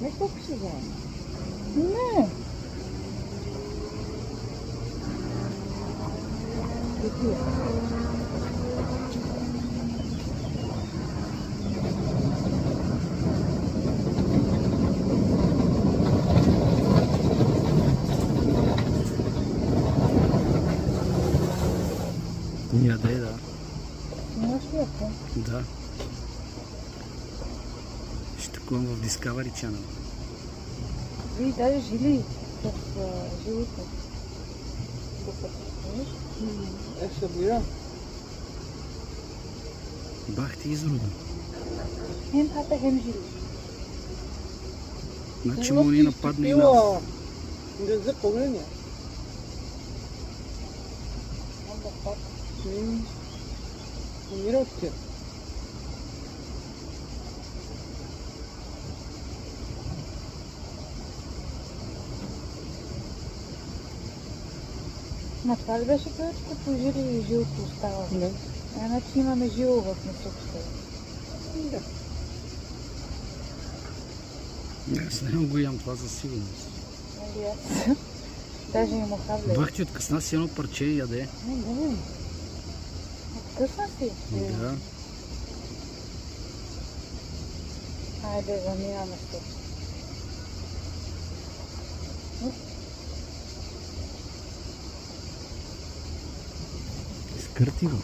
Не колко ще заедно. Не. Яде, да. Имаш ли ако? Да. Ще купувам в Discovery Channel. Вие даже жили с жилите. Докато стоиш. Ще бира. Бах ти изрода. Хем хата, хем жили. Значи му ни нападне и нас. Да запълнение. Onda pак. Умират те. Ма това ли беше където пожили и жилко остава? Да. Иначе имаме жило в насъпща. Да. Аз не го ям това със сигурност. Нали аз? Даже и му хавле. Бах ти откъсна си едно парче и яде. Не. Откъсна си? Да. Хайде, заминаме с теб. Скърти го.